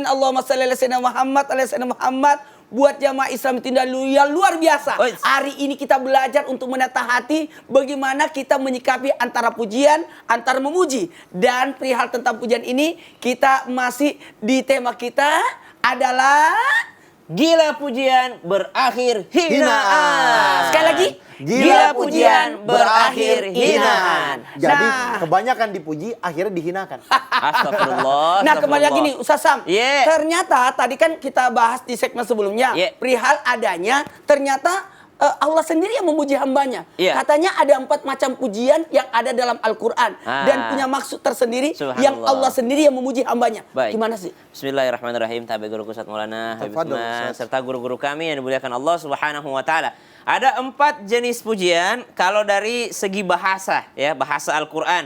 Allahumma shalli ala sayyidina Muhammad. Buat jamaah Islam tindak yang luar biasa. Hari ini kita belajar untuk menata hati bagaimana kita menyikapi antara pujian, antara memuji. Dan perihal tentang pujian ini kita masih di tema kita adalah gila pujian berakhir hinaan. Sekali lagi, gila pujian berakhir hinaan. Jadi kebanyakan dipuji akhirnya dihinakan. Astagfirullah. Nah, kembali lagi nih Ustaz Sam. Yeah. Ternyata tadi kan kita bahas di segmen sebelumnya, perihal adanya ternyata Allah sendiri yang memuji hambanya. Katanya ada 4 macam pujian yang ada dalam Al-Quran. Dan punya maksud tersendiri yang Allah sendiri yang memuji hambanya. Baik. Gimana sih? Bismillahirrahmanirrahim. Tabi guru Ustaz Maulana Habib Usman serta guru-guru kami yang dimuliakan Allah Subhanahu wa taala. Ada 4 jenis pujian kalau dari segi bahasa, ya, bahasa Al-Quran.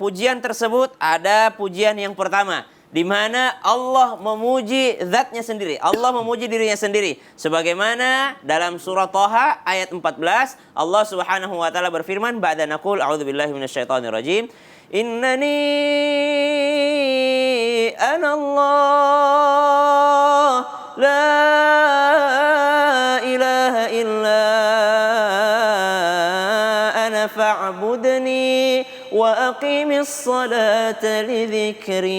Pujian tersebut ada pujian yang pertama, di mana Allah memuji zatnya sendiri. Allah memuji dirinya sendiri. Sebagaimana dalam surah Thaha ayat 14, Allah Subhanahu wa taala berfirman, ba'da naqul a'udzubillahi minasyaitonir rajim. Innani anallah la ilaha illa ana fa'budni wa aqimis salata lidzikri.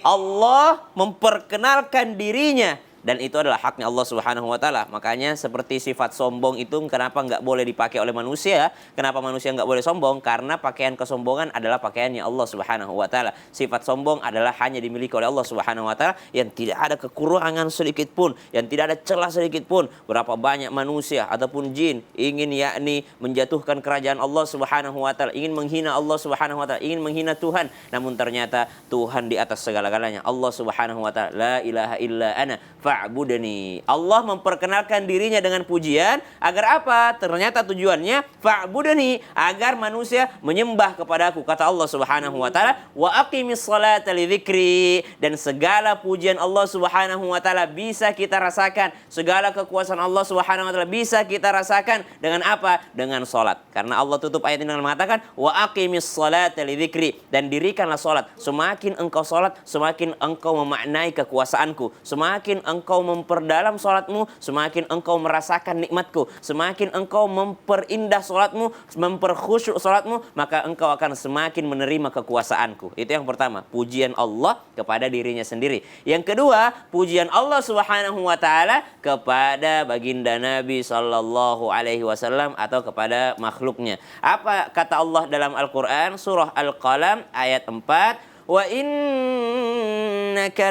Allah memperkenalkan dirinya dan itu adalah haknya Allah Subhanahu wa taala. Makanya seperti sifat sombong itu kenapa nggak boleh dipakai oleh manusia? Kenapa manusia nggak boleh sombong? Karena pakaian kesombongan adalah pakaiannya Allah Subhanahu wa taala. Sifat sombong adalah hanya dimiliki oleh Allah Subhanahu wa taala yang tidak ada kekurangan sedikit pun, yang tidak ada celah sedikit pun. Berapa banyak manusia ataupun jin ingin yakni menjatuhkan kerajaan Allah Subhanahu wa taala, ingin menghina Allah Subhanahu wa taala, ingin menghina Tuhan, namun ternyata Tuhan di atas segala-galanya. Allah Subhanahu wa taala, la ilaha illa ana fa'budni. Allah memperkenalkan dirinya dengan pujian agar apa? Ternyata tujuannya fa'budni, agar manusia menyembah kepadaku. Kata Allah Subhanahu wa taala, wa aqimis salata lidzikri. Dan segala pujian Allah Subhanahu wa taala bisa kita rasakan, segala kekuasaan Allah Subhanahu wa taala bisa kita rasakan dengan apa? Dengan salat. Karena Allah tutup ayat ini dengan mengatakan wa aqimis salata lidzikri, dan dirikanlah salat. Semakin engkau salat, semakin engkau memaknai kekuasaanku. Semakin engkau memperdalam salatmu, semakin engkau merasakan nikmatku. Semakin engkau memperindah salatmu, memperkhusyuk salatmu, maka engkau akan semakin menerima kekuasaanku. Itu yang pertama, pujian Allah kepada dirinya sendiri. Yang kedua, pujian Allah Subhanahu wa taala kepada baginda Nabi sallallahu alaihi wasallam atau kepada makhluknya. Apa kata Allah dalam Al-Qur'an surah Al-Qalam ayat 4? Wa innaka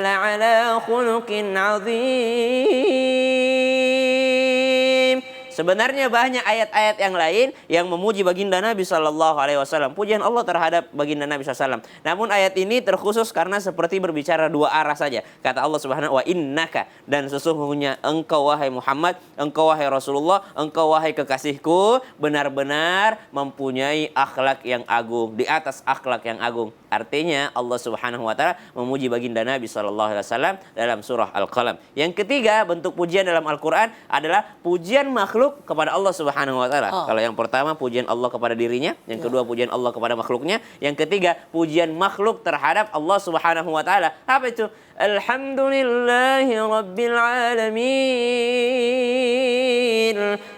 la'ala khuluqin 'adzim. Sebenarnya banyak ayat-ayat yang lain yang memuji baginda Nabi sallallahu alaihi wasallam, pujian Allah terhadap baginda Nabi sallallahu alaihi wasallam. Namun ayat ini terkhusus karena seperti berbicara dua arah saja. Kata Allah Subhanahu wa innaka, dan sesungguhnya engkau wahai Muhammad, engkau wahai Rasulullah, engkau wahai kekasihku, benar-benar mempunyai akhlak yang agung, di atas akhlak yang agung. Artinya Allah Subhanahu wa taala memuji baginda Nabi sallallahu alaihi wasallam dalam surah Al-Qalam. Yang ketiga, bentuk pujian dalam Al-Qur'an adalah pujian makhluk kepada Allah Subhanahu wa taala. Kalau yang pertama pujian Allah kepada dirinya, yang kedua pujian Allah kepada makhluknya, yang ketiga pujian makhluk terhadap Allah Subhanahu wa taala. Apa itu? Alhamdulillahi rabbil alamin.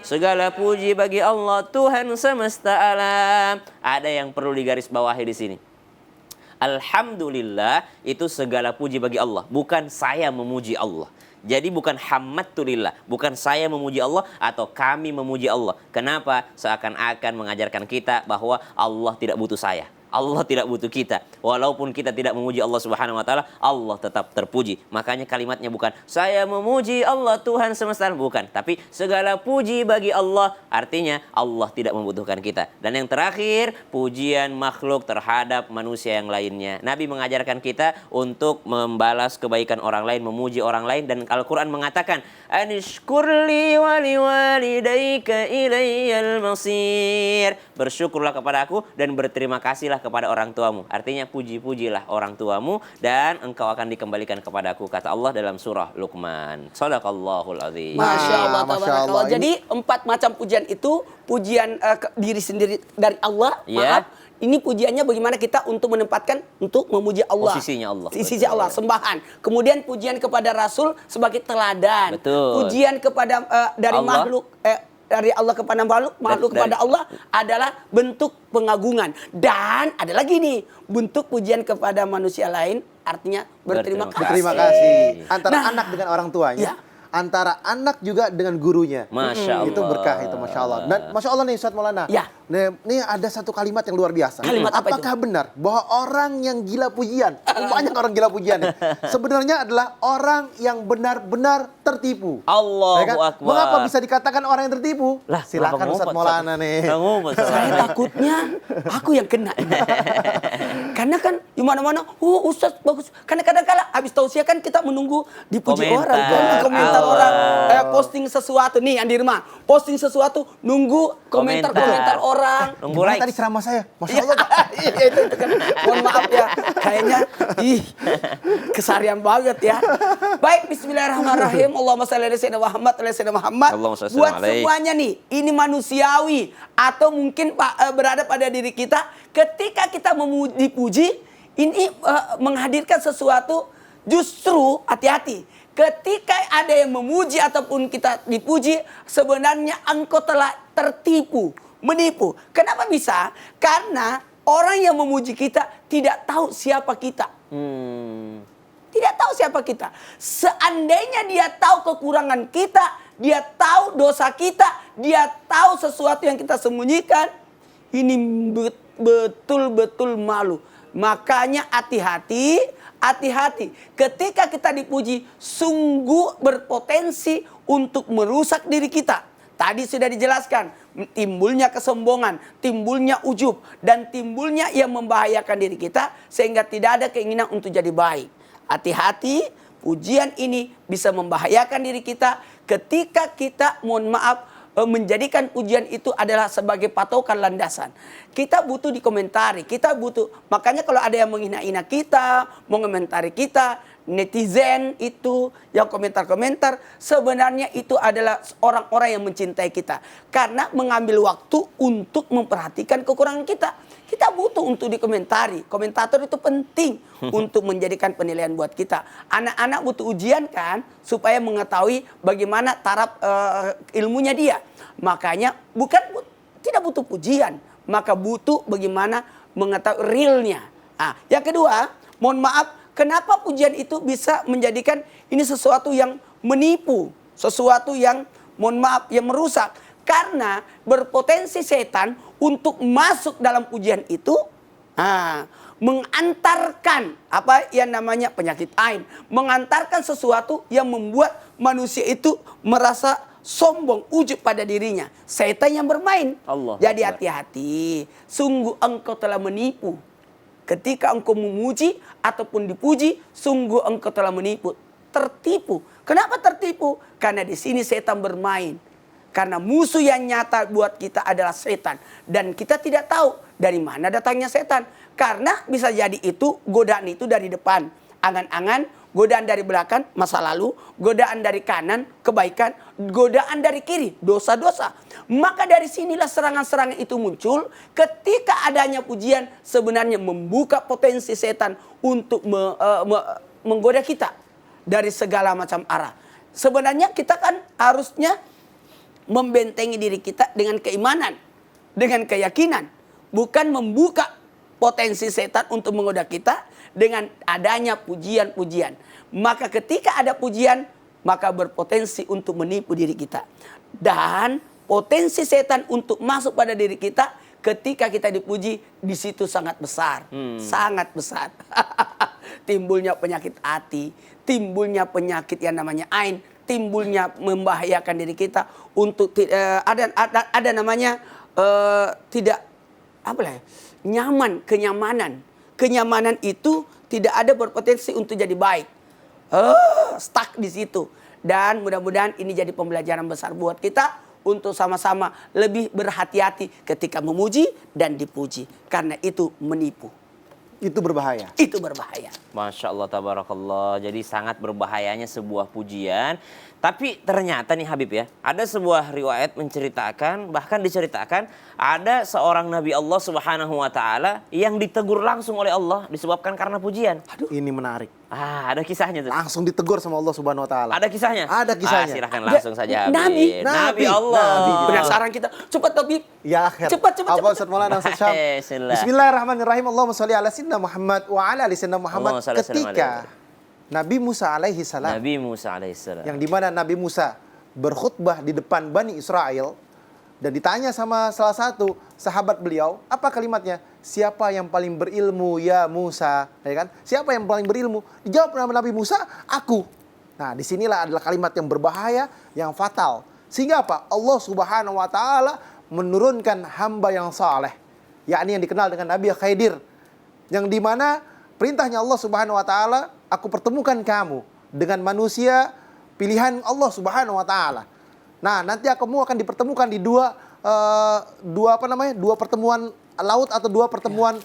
Segala puji bagi Allah Tuhan semesta alam. Ada yang perlu digarisbawahi di sini. Alhamdulillah itu segala puji bagi Allah, bukan saya memuji Allah. Jadi bukan hamdulillah, bukan saya memuji Allah atau kami memuji Allah. Kenapa? Seakan-akan mengajarkan kita bahwa Allah tidak butuh saya. Allah tidak butuh kita. Walaupun kita tidak memuji Allah Subhanahu wa taala, Allah tetap terpuji. Makanya kalimatnya bukan saya memuji Allah Tuhan semesta, bukan, tapi segala puji bagi Allah. Artinya Allah tidak membutuhkan kita. Dan yang terakhir, pujian makhluk terhadap manusia yang lainnya. Nabi mengajarkan kita untuk membalas kebaikan orang lain, memuji orang lain, dan Al-Qur'an mengatakan anishkurli wali walidayka ilayyal masir. Bersyukurlah kepada aku dan berterima kasihlah kepada orang tuamu. Artinya puji-pujilah orang tuamu dan engkau akan dikembalikan kepadaku, kata Allah dalam surah Luqman. Shadaqallahul azim. Masya Allah, Masya Allah. Jadi 4 macam pujian itu pujian diri sendiri dari Allah, maaf, ini pujiannya bagaimana kita untuk menempatkan untuk memuji Allah. Posisinya Allah. Sisi Allah, sembahan. Kemudian pujian kepada Rasul sebagai teladan. Betul. Pujian kepada dari Allah. makhluk dari Allah kepada makhluk kepada Allah adalah bentuk pengagungan. Dan ada lagi nih, bentuk pujian kepada manusia lain artinya berterima kasih. Berterima kasih. Antara Nah, anak dengan orang tuanya. ya. Antara anak juga dengan gurunya. Masya Itu Allah. berkah itu, Masya Allah. Dan Masya Allah nih Ustaz Maulana. Ya. Nih ada satu kalimat yang luar biasa. Kalimat apa itu? Apakah benar bahwa orang yang gila pujian, banyak orang gila pujian nih, sebenarnya adalah orang yang benar-benar tertipu. Allahu Ya kan? Akbar. Mengapa bisa dikatakan orang yang tertipu? Lah, Silakan kenapa Ustaz ngumpet, Maulana Ustaz? nih. Nggak ngumpet, Ustaz. Saya takutnya aku yang kena. Karena kan di mana-mana, Ustaz bagus. Karena kadang-kala habis tausiah kan kita menunggu dipuji Komentar. orang, kan? Komentar Allah. orang. Posting sesuatu nih Andi Irma, posting sesuatu nunggu komentar orang. Nunggu Gimana like. tadi ceramah saya? Masya Allah, Pak. Iya, itu kan. Mohon maaf ya, kayaknya kesarian banget ya. Baik, Bismillahirrahmanirrahim. Allahumma shalli ala sayyidina Muhammad ala sayyidina Muhammad. Allahumma shalli Buat alaih. semuanya nih, ini manusiawi atau mungkin berada pada diri kita ketika kita dipuji, ini menghadirkan sesuatu. Justru hati-hati. Ketika ada yang memuji ataupun kita dipuji, sebenarnya engkau telah tertipu, menipu. Kenapa bisa? Karena orang yang memuji kita tidak tahu siapa kita. Tidak tahu siapa kita. Seandainya dia tahu kekurangan kita, dia tahu dosa kita, dia tahu sesuatu yang kita sembunyikan, ini betul-betul malu. Makanya hati-hati, hati-hati. Ketika kita dipuji, sungguh berpotensi untuk merusak diri kita. Tadi sudah dijelaskan, timbulnya kesombongan, timbulnya ujub, dan timbulnya yang membahayakan diri kita, sehingga tidak ada keinginan untuk jadi baik. Hati-hati, pujian ini bisa membahayakan diri kita ketika kita, mohon maaf, menjadikan pujian itu adalah sebagai patokan landasan. Kita butuh dikomentari, kita butuh. Makanya kalau ada yang menghina-hina kita, mengomentari kita, netizen itu yang komentar-komentar, sebenarnya itu adalah orang-orang yang mencintai kita. Karena mengambil waktu untuk memperhatikan kekurangan kita. Kita butuh untuk dikomentari. Komentator itu penting untuk menjadikan penilaian buat kita. Anak-anak butuh ujian kan, supaya mengetahui bagaimana taraf ilmunya dia. Makanya tidak butuh pujian, maka butuh bagaimana mengetahui realnya. Yang kedua, mohon maaf, kenapa pujian itu bisa menjadikan ini sesuatu yang menipu, sesuatu yang, mohon maaf, yang merusak. Karena berpotensi setan untuk masuk dalam pujian itu, mengantarkan apa yang namanya penyakit ain, mengantarkan sesuatu yang membuat manusia itu merasa sombong, ujub pada dirinya. Setan yang bermain. Allah. Jadi hati-hati, sungguh engkau telah menipu. Ketika engkau memuji ataupun dipuji, sungguh engkau telah menipu, tertipu. Kenapa tertipu? Karena di sini setan bermain. Karena musuh yang nyata buat kita adalah setan. Dan kita tidak tahu dari mana datangnya setan. Karena bisa jadi itu godaan itu dari depan. Angan-angan, godaan dari belakang, masa lalu. Godaan dari kanan, kebaikan. Godaan dari kiri, dosa-dosa. Maka dari sinilah serangan-serangan itu muncul. Ketika adanya pujian sebenarnya membuka potensi setan untuk menggoda kita. Dari segala macam arah. Sebenarnya kita kan harusnya membentengi diri kita dengan keimanan, dengan keyakinan, bukan membuka potensi setan untuk menggoda kita dengan adanya pujian-pujian. Maka ketika ada pujian, maka berpotensi untuk menipu diri kita. Dan potensi setan untuk masuk pada diri kita ketika kita dipuji, di situ sangat besar. Sangat besar. Timbulnya penyakit hati, timbulnya penyakit yang namanya ain, timbulnya membahayakan diri kita untuk ada namanya tidak nyaman, kenyamanan itu tidak ada berpotensi untuk jadi baik, stuck di situ. Dan mudah-mudahan ini jadi pembelajaran besar buat kita untuk sama-sama lebih berhati-hati ketika memuji dan dipuji, karena itu menipu. Itu berbahaya. Itu berbahaya. Masya Allah, tabarakallah. Jadi sangat berbahayanya sebuah pujian. Tapi ternyata nih Habib ya, ada sebuah riwayat menceritakan, bahkan diceritakan, ada seorang Nabi Allah Subhanahu wa Ta'ala yang ditegur langsung oleh Allah disebabkan karena pujian. Ini menarik. Ada kisahnya tuh. Langsung ditegur sama Allah Subhanahu wa Ta'ala. Ada kisahnya? Ada kisahnya. Silahkan langsung saja Habib. Nabi Allah. Nabi. Penasaran kita. Cepat Habib. Ya akhir. Cepat. Apa Ustaz Maulana Ustaz Syam? Bismillah. Bismillahirrahmanirrahim. Allahumma sholli ala sayyidina Muhammad wa ala ali sayyidina Muhammad. Allahumma sholli ala sayyidina Ketika Nabi Musa alaihi salam, Nabi Musa alaihissalam. yang dimana Nabi Musa berkhutbah di depan Bani Israel dan ditanya sama salah satu sahabat beliau, apa kalimatnya? Siapa yang paling berilmu ya Musa? Ya kan? Siapa yang paling berilmu? Dijawab nama Nabi Musa, aku. Nah, disinilah adalah kalimat yang berbahaya, yang fatal. Sehingga apa? Allah Subhanahu wa Ta'ala menurunkan hamba yang saleh, yakni yang dikenal dengan Nabi Khidir, yang dimana perintahnya Allah Subhanahu wa Ta'ala, aku pertemukan kamu dengan manusia pilihan Allah Subhanahu wa Ta'ala. Nah, nanti kamu akan dipertemukan di dua pertemuan laut atau dua pertemuan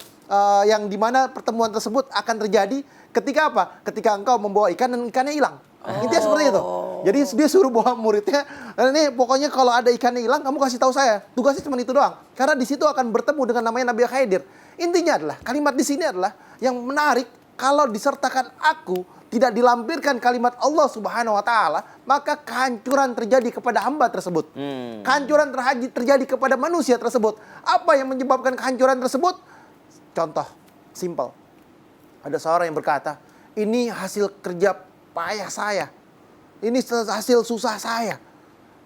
yang dimana pertemuan tersebut akan terjadi ketika apa? Ketika engkau membawa ikan dan ikannya hilang. Intinya seperti itu. Jadi dia suruh bawa muridnya, ini pokoknya kalau ada ikannya hilang kamu kasih tahu saya. Tugasnya cuma itu doang. Karena di situ akan bertemu dengan namanya Nabi Khidir. Intinya adalah kalimat di sini adalah yang menarik, kalau disertakan aku, tidak dilampirkan kalimat Allah Subhanahu wa Ta'ala, maka kehancuran terjadi kepada hamba tersebut. Kehancuran terjadi kepada manusia tersebut. Apa yang menyebabkan kehancuran tersebut? Contoh simpel. Ada seorang yang berkata, ini hasil kerja payah saya. Ini hasil susah saya.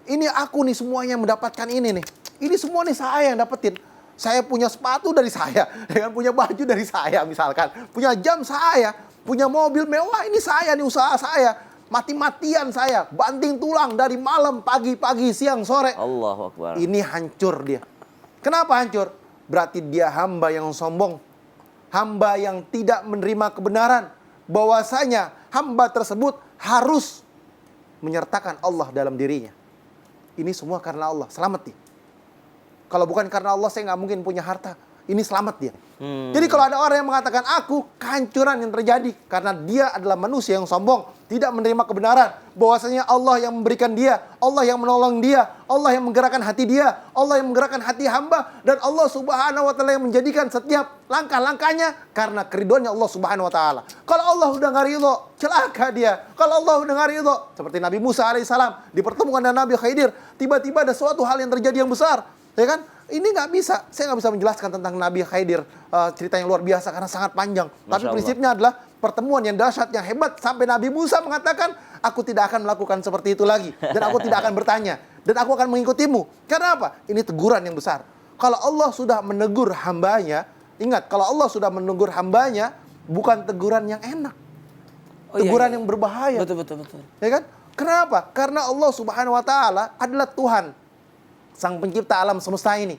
Ini aku nih semuanya mendapatkan ini nih. Ini semua nih saya yang dapetin. Saya punya sepatu dari saya, dengan punya baju dari saya misalkan, punya jam saya, punya mobil mewah, ini saya nih, usaha saya, mati-matian saya, banting tulang dari malam, pagi, siang, sore. Allahu Akbar. Ini hancur dia. Kenapa hancur? Berarti dia hamba yang sombong, hamba yang tidak menerima kebenaran, bahwasanya hamba tersebut harus menyertakan Allah dalam dirinya. Ini semua karena Allah, selamat dia. Kalau bukan karena Allah, saya nggak mungkin punya harta. Ini selamat dia. Jadi kalau ada orang yang mengatakan aku, kehancuran yang terjadi. Karena dia adalah manusia yang sombong. Tidak menerima kebenaran. Bahwasanya Allah yang memberikan dia. Allah yang menolong dia. Allah yang menggerakkan hati dia. Allah yang menggerakkan hati hamba. Dan Allah Subhanahu wa Ta'ala yang menjadikan setiap langkah-langkahnya karena keriduannya Allah Subhanahu wa Ta'ala. Kalau Allah udah nggak ridho, celaka dia. Kalau Allah udah nggak ridho, seperti Nabi Musa alaihissalam dipertemukan dengan Nabi Khidir, tiba-tiba ada suatu hal yang terjadi yang besar. Ya kan? Ini nggak bisa. Saya nggak bisa menjelaskan tentang Nabi Khidir, cerita yang luar biasa karena sangat panjang. Tapi prinsipnya adalah pertemuan yang dahsyat, yang hebat, sampai Nabi Musa mengatakan, aku tidak akan melakukan seperti itu lagi, dan aku tidak akan bertanya, dan aku akan mengikutimu. Karena apa? Ini teguran yang besar. Kalau Allah sudah menegur hambanya, ingat, kalau Allah sudah menegur hambanya, bukan teguran yang enak, teguran yang berbahaya. Betul. Ya kan? Kenapa? Karena Allah Subhanahu wa Ta'ala adalah Tuhan, Sang Pencipta alam semesta ini.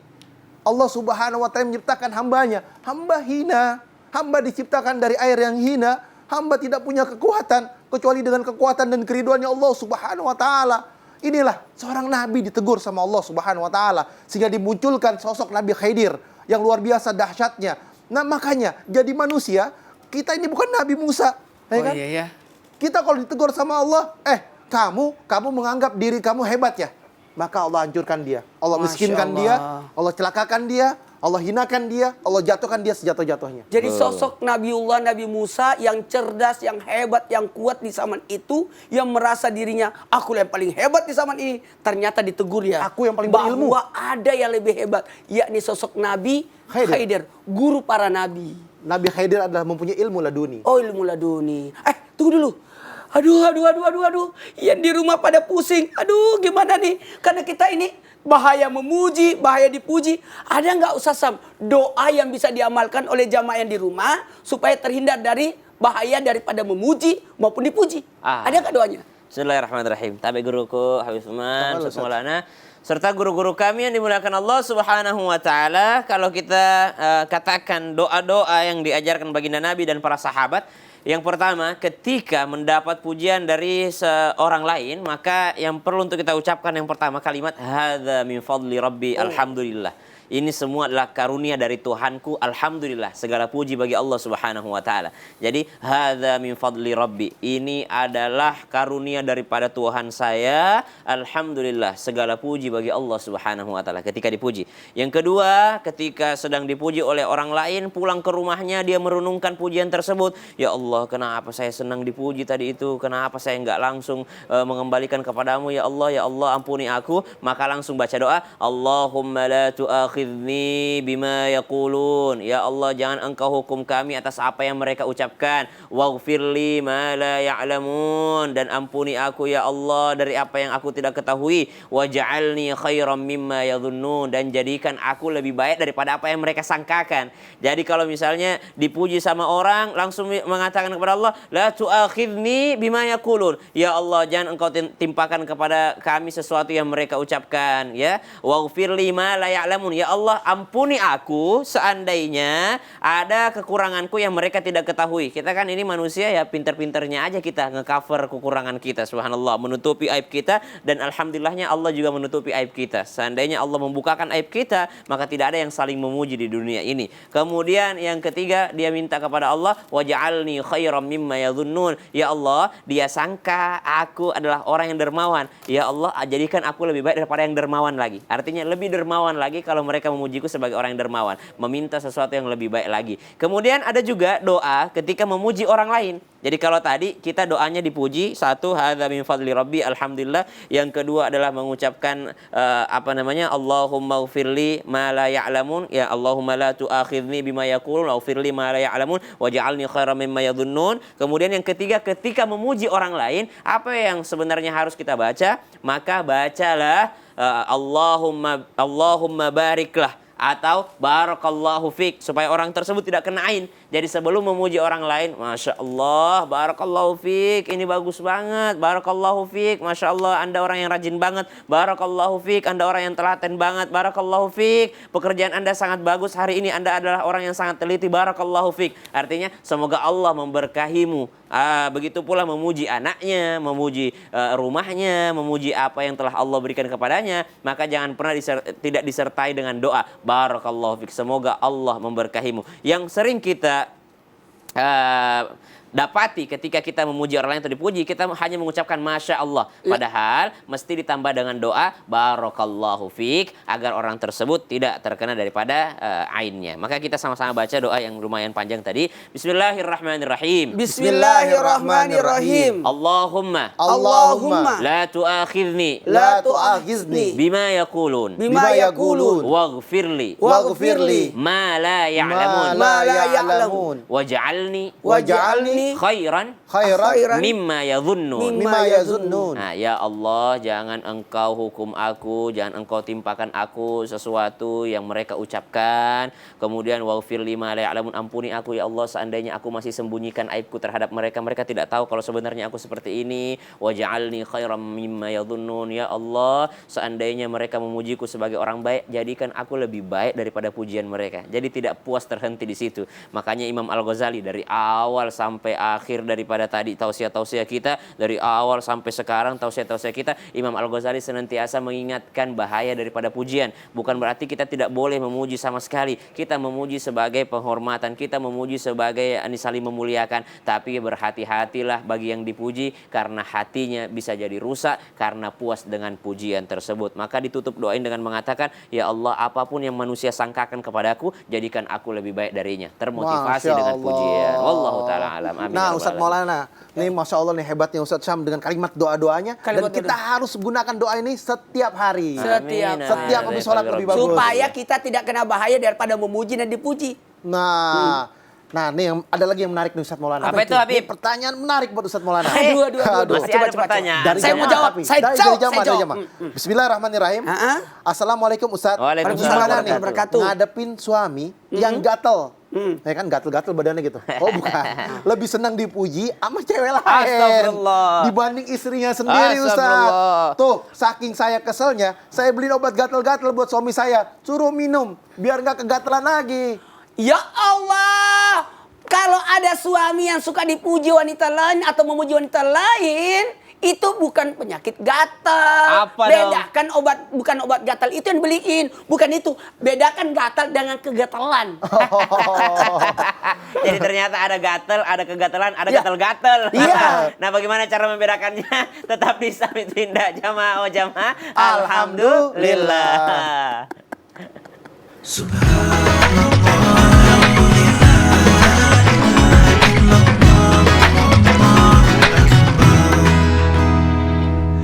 Allah Subhanahu wa Ta'ala menciptakan hambanya. Hamba hina. Hamba diciptakan dari air yang hina. Hamba tidak punya kekuatan kecuali dengan kekuatan dan keriduannya Allah Subhanahu wa Ta'ala. Inilah seorang nabi ditegur sama Allah Subhanahu wa Ta'ala, sehingga dimunculkan sosok Nabi Khidir yang luar biasa dahsyatnya. Nah, makanya jadi manusia, kita ini bukan Nabi Musa, ya kan? Iya. Kita kalau ditegur sama Allah, kamu menganggap diri kamu hebat ya? Maka Allah hancurkan dia, Allah miskinkan dia, Allah celakakan dia, Allah hinakan dia, Allah jatuhkan dia sejatuh-jatuhnya. Jadi sosok Nabiullah Nabi Musa yang cerdas, yang hebat, yang kuat di zaman itu, yang merasa dirinya aku yang paling hebat di zaman ini, ternyata ditegur ya. Aku yang paling berilmu. Bahwa ada yang lebih hebat, yakni sosok Nabi Khidir, guru para nabi. Nabi Khidir adalah mempunyai ilmu laduni. Oh, ilmu laduni. Tunggu dulu. Aduh. Yang di rumah pada pusing. Aduh, gimana nih? Karena kita ini bahaya memuji, bahaya dipuji. Ada nggak Ustaz Sam doa yang bisa diamalkan oleh jamaah yang di rumah supaya terhindar dari bahaya daripada memuji maupun dipuji? Ada nggak doanya? Bismillahirrahmanirrahim. Tabi guruku Habib Uman, Ustaz Maulana, serta guru-guru kami yang dimuliakan Allah Subhanahu wa Ta'ala. Kalau kita katakan doa-doa yang diajarkan baginda Nabi dan para sahabat, yang pertama, ketika mendapat pujian dari seorang lain, maka yang perlu untuk kita ucapkan yang pertama kalimat hadza min fadli rabbi alhamdulillah. Ini semua adalah karunia dari Tuhanku. Alhamdulillah, segala puji bagi Allah Subhanahu wa taala. Jadi hadza min fadli rabbi. Ini adalah karunia daripada Tuhan saya. Alhamdulillah, segala puji bagi Allah Subhanahu wa taala ketika dipuji. Yang kedua, ketika sedang dipuji oleh orang lain, pulang ke rumahnya dia merenungkan pujian tersebut. Ya Allah, kenapa saya senang dipuji tadi itu? Kenapa saya enggak langsung mengembalikan kepadamu? Ya Allah, ampuni aku. Maka langsung baca doa, Allahumma la tu'akhidni bima yaqulun. Ya Allah, jangan engkau hukum kami atas apa yang mereka ucapkan. Waghfirli ma la ya'lamun. Dan ampuni aku ya Allah dari apa yang aku tidak ketahui. Waj'alni khairam mimma yadhunnun. Dan jadikan aku lebih baik daripada apa yang mereka sangkakan. Jadi kalau misalnya dipuji sama orang, langsung mengatakan kepada Allah, la tu'akhidni bima yaqulun. Ya Allah, jangan engkau timpakan kepada kami sesuatu yang mereka ucapkan, ya. Waghfirli ma la ya'lamun. Ya Allah, ampuni aku seandainya ada kekuranganku yang mereka tidak ketahui. Kita kan ini manusia ya, pinter-pinternya aja kita ngecover kekurangan kita, subhanallah, menutupi aib kita, dan alhamdulillahnya Allah juga menutupi aib kita. Seandainya Allah membukakan aib kita, maka tidak ada yang saling memuji di dunia ini. Kemudian yang ketiga, dia minta kepada Allah, waj'alni khairam mimma yadhunnun. Ya Allah, dia sangka aku adalah orang yang dermawan. Ya Allah, jadikan aku lebih baik daripada yang dermawan lagi. Artinya lebih dermawan lagi kalau mereka memujiku sebagai orang yang dermawan, meminta sesuatu yang lebih baik lagi. Kemudian ada juga doa ketika memuji orang lain. Jadi kalau tadi kita doanya dipuji, satu, hadza min fadli rabbi, alhamdulillah. Yang kedua adalah mengucapkan Allahumma ghfirli ma la ya'lamun. Ya Allahumma la tu'akhidni bima yaqulun, waghfirli ma la ya'lamun, waj'alni khairam mimma yadhunnun. Kemudian yang ketiga, ketika memuji orang lain, apa yang sebenarnya harus kita baca? Maka bacalah Allahumma bariklah atau barakallahu fik, supaya orang tersebut tidak kena ain. Jadi sebelum memuji orang lain, Masya Allah, barakallahu fik, ini bagus banget, barakallahu fik, Masya Allah, Anda orang yang rajin banget, barakallahu fik, Anda orang yang telaten banget, barakallahu fik, pekerjaan Anda sangat bagus hari ini, Anda adalah orang yang sangat teliti, barakallahu fik. Artinya semoga Allah memberkahimu. Begitu pula memuji anaknya, memuji rumahnya, memuji apa yang telah Allah berikan kepadanya. Maka jangan pernah tidak disertai dengan doa barakallahu fik, semoga Allah memberkahimu. Yang sering kita dapati ketika kita memuji orang lain atau dipuji, kita hanya mengucapkan Masya Allah. Padahal mesti ditambah dengan doa barakallahu fik, agar orang tersebut tidak terkena daripada ainnya. Maka kita sama-sama baca doa yang lumayan panjang tadi. Bismillahirrahmanirrahim. Bismillahirrahmanirrahim. Allahumma la tu'akhidni bima yaqulun waghfirli ma la ya'lamun waj'alni khairan mimma yadhunnun. Nah, ya Allah, jangan engkau hukum aku, jangan engkau timpakan aku sesuatu yang mereka ucapkan. Kemudian waghfirli ma la ya'lamun, ampuni aku ya Allah seandainya aku masih sembunyikan aibku terhadap mereka. Mereka tidak tahu kalau sebenarnya aku seperti ini. Waj'alni khairan mimma yadhunnun. Ya Allah, seandainya mereka memujiku sebagai orang baik, jadikan aku lebih baik daripada pujian mereka. Jadi tidak puas terhenti di situ. Makanya Imam Al-Ghazali dari awal sampai akhir daripada tadi tausiah-tausiah kita, dari awal sampai sekarang tausiah-tausiah kita, Imam Al-Ghazali senantiasa mengingatkan bahaya daripada pujian. Bukan berarti kita tidak boleh memuji sama sekali. Kita memuji sebagai penghormatan, kita memuji sebagai saling memuliakan, tapi berhati-hatilah bagi yang dipuji, karena hatinya bisa jadi rusak karena puas dengan pujian tersebut. Maka ditutup doain dengan mengatakan, ya Allah, apapun yang manusia sangkakan kepadaku, jadikan aku lebih baik darinya. Termotivasi dengan pujian. Wallahu ta'ala alam. Amin. Nah, Ustadz Maulana, nih Masya Allah nih hebatnya Ustadz Syam dengan kalimat doa-doanya. Dan kita harus gunakan doa ini setiap hari. Setiap habis sholat lebih bagus. Supaya kita tidak kena bahaya daripada memuji dan dipuji. Nah, nih ada lagi yang menarik nih Ustadz Maulana. Apa itu, Habib? Pertanyaan menarik buat Ustadz Maulana. Aduh. Masih ada pertanyaan. Saya mau jawab. Saya jawab. Bismillahirrahmanirrahim. Assalamualaikum Ustadz. Waalaikumsalam. Gimana nih ngadepin suami yang gatel? Ya kan gatel-gatel badannya gitu. Oh bukan. Lebih senang dipuji sama cewek lain Astagfirullah. dibanding istrinya sendiri Ustaz. Tuh, saking saya keselnya, saya beli obat gatel-gatel buat suami saya. Suruh minum biar nggak kegatelan lagi. Ya Allah, kalau ada suami yang suka dipuji wanita lain atau memuji wanita lain, Itu bukan penyakit gatal. Apa dong? Bedakan bukan obat gatal itu yang beliin. Bukan itu. Bedakan gatal dengan kegatalan. Jadi ternyata ada gatel, ada kegatalan, ada Ya. gatel-gatel. Iya. Nah, bagaimana cara membedakannya? Tetap di Samit Winda Jamaah Alhamdulillah. Alhamdulillah. Subhan